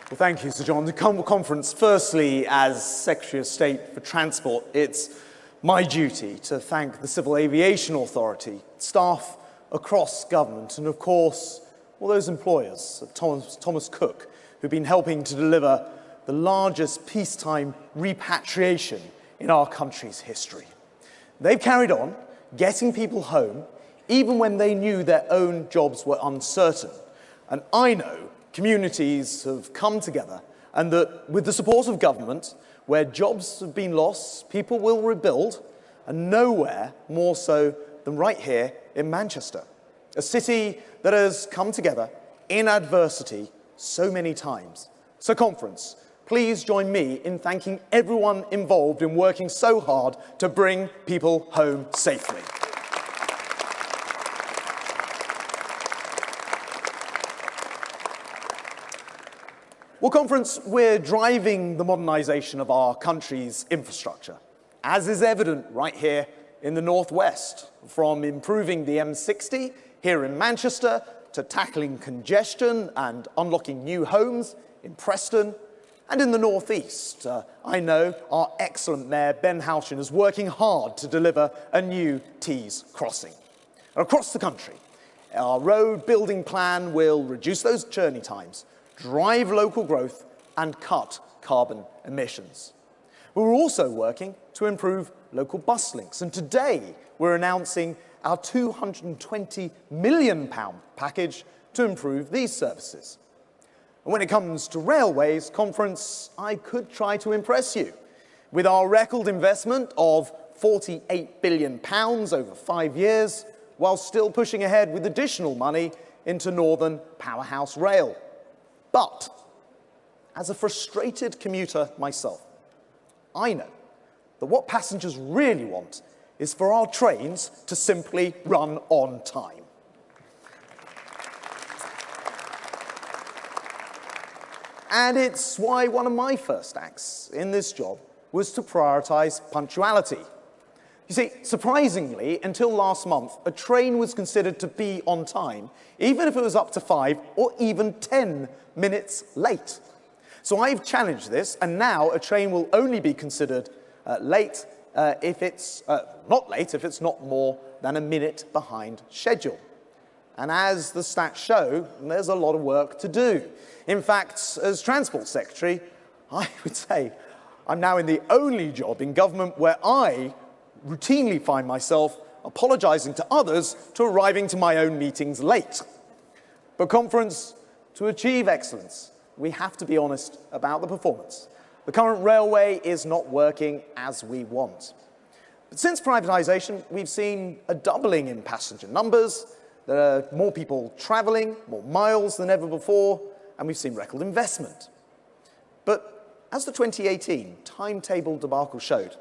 Well, thank you, Sir John. The conference, firstly, as Secretary of State for Transport, it's my duty to thank the Civil Aviation Authority, staff across government, and of course, all those employers of Thomas Cook who've been helping to deliver the largest peacetime repatriation in our country's history. They've carried on getting people home even when they knew their own jobs were uncertain. And I know communities have come together and that with the support of government, where jobs have been lost, people will rebuild, and nowhere more so than right here in Manchester, a city that has come together in adversity so many times. So conference, please join me in thanking everyone involved in working so hard to bring people home safely. Well, conference, we're driving the modernisation of our country's infrastructure, as is evident right here in the northwest, from improving the M60 here in Manchester to tackling congestion and unlocking new homes in Preston. And in the northeast, I know our excellent Mayor Ben Halshin is working hard to deliver a new Tees crossing. And across the country, our road building plan will reduce those journey times, drive local growth and cut carbon emissions. We're also working to improve local bus links, and today we're announcing our £220 million package to improve these services. And when it comes to railways, conference, I could try to impress you with our record investment of £48 billion over 5 years, while still pushing ahead with additional money into Northern Powerhouse Rail. But, as a frustrated commuter myself, I know that what passengers really want is for our trains to simply run on time. And it's why one of my first acts in this job was to prioritise punctuality. You see, surprisingly, until last month, a train was considered to be on time, even if it was up to 5 or even 10 minutes late. So I've challenged this, and now a train will only be considered late if it's not late if it's not more than a minute behind schedule. And as the stats show, there's a lot of work to do. In fact, as Transport Secretary, I would say I'm now in the only job in government where I routinely find myself apologising to others to arriving to my own meetings late. But conference, to achieve excellence, we have to be honest about the performance. The current railway is not working as we want. But since privatisation, we've seen a doubling in passenger numbers, there are more people travelling, more miles than ever before, and we've seen record investment. But as the 2018 timetable debacle showed,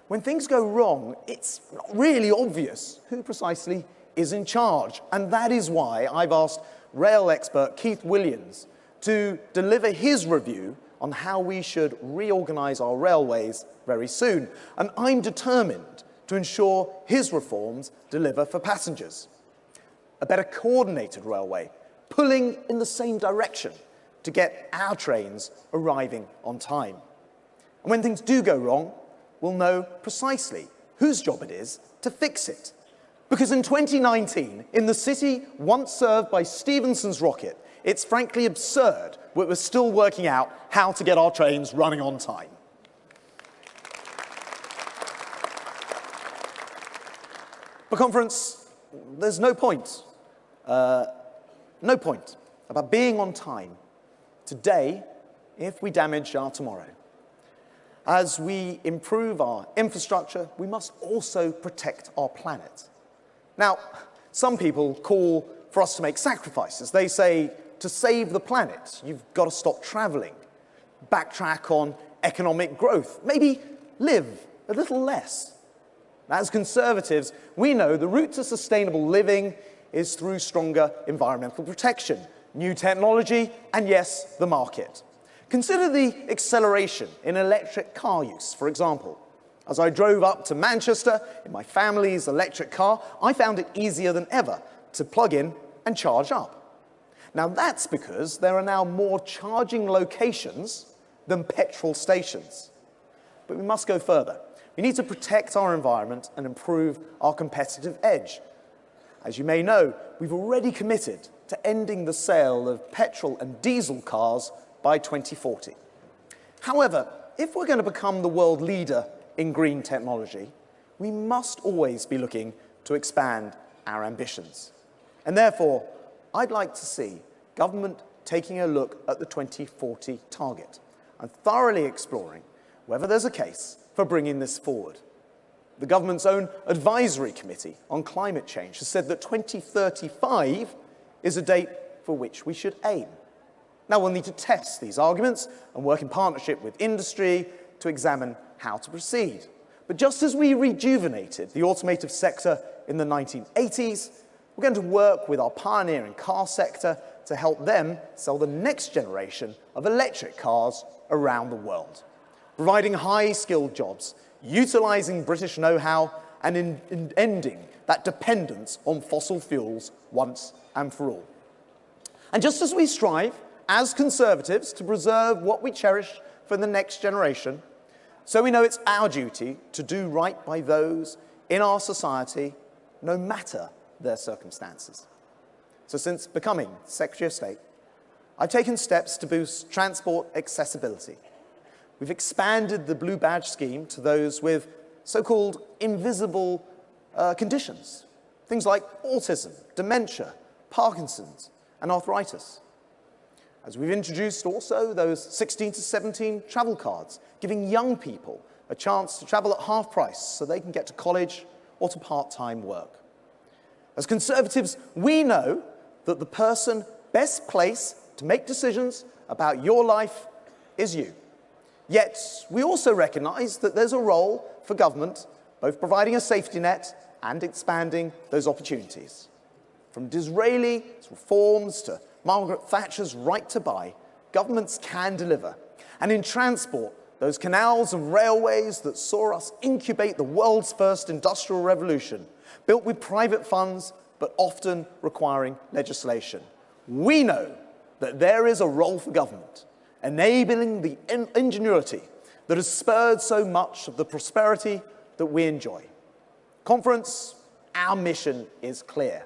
when things go wrong, it's not really obvious who precisely is in charge. And that is why I've asked rail expert Keith Williams to deliver his review on how we should reorganise our railways very soon. And I'm determined to ensure his reforms deliver for passengers. A better coordinated railway, pulling in the same direction to get our trains arriving on time. And when things do go wrong, we'll know precisely whose job it is to fix it. Because in 2019, in the city once served by Stephenson's rocket, it's frankly absurd that we're still working out how to get our trains running on time. But conference, there's no point about being on time today if we damage our tomorrow. As we improve our infrastructure, we must also protect our planet. Now, some people call for us to make sacrifices. They say, to save the planet, you've got to stop travelling, backtrack on economic growth, maybe live a little less. As Conservatives, we know the route to sustainable living is through stronger environmental protection, new technology, and yes, the market. Consider the acceleration in electric car use, for example. As I drove up to Manchester in my family's electric car, I found it easier than ever to plug in and charge up. Now that's because there are now more charging locations than petrol stations. But we must go further. We need to protect our environment and improve our competitive edge. As you may know, we've already committed to ending the sale of petrol and diesel cars by 2040. However, if we're going to become the world leader in green technology, we must always be looking to expand our ambitions. And therefore, I'd like to see government taking a look at the 2040 target and thoroughly exploring whether there's a case for bringing this forward. The government's own advisory committee on climate change has said that 2035 is a date for which we should aim. Now we'll need to test these arguments and work in partnership with industry to examine how to proceed. But just as we rejuvenated the automotive sector in the 1980s, we're going to work with our pioneering car sector to help them sell the next generation of electric cars around the world, providing high-skilled jobs, utilising British know-how, and ending that dependence on fossil fuels once and for all. And just as we strive, as Conservatives, to preserve what we cherish for the next generation, so we know it's our duty to do right by those in our society, no matter their circumstances. So since becoming Secretary of State, I've taken steps to boost transport accessibility. We've expanded the Blue Badge scheme to those with so-called invisible conditions, things like autism, dementia, Parkinson's, and arthritis. As we've introduced also those 16 to 17 travel cards, giving young people a chance to travel at half price so they can get to college or to part-time work. As Conservatives, we know that the person best placed to make decisions about your life is you. Yet, we also recognise that there's a role for government, both providing a safety net and expanding those opportunities. From Disraeli's reforms to Margaret Thatcher's right to buy, governments can deliver. And in transport, those canals and railways that saw us incubate the world's first industrial revolution, built with private funds, but often requiring legislation. We know that there is a role for government, enabling the ingenuity that has spurred so much of the prosperity that we enjoy. Conference, our mission is clear: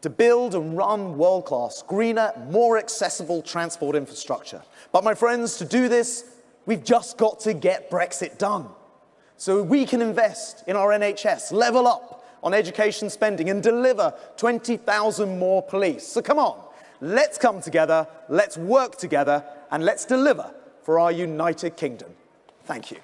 to build and run world-class, greener, more accessible transport infrastructure. But my friends, to do this, we've just got to get Brexit done, so we can invest in our NHS, level up on education spending, and deliver 20,000 more police. So come on, let's come together, let's work together, and let's deliver for our United Kingdom. Thank you.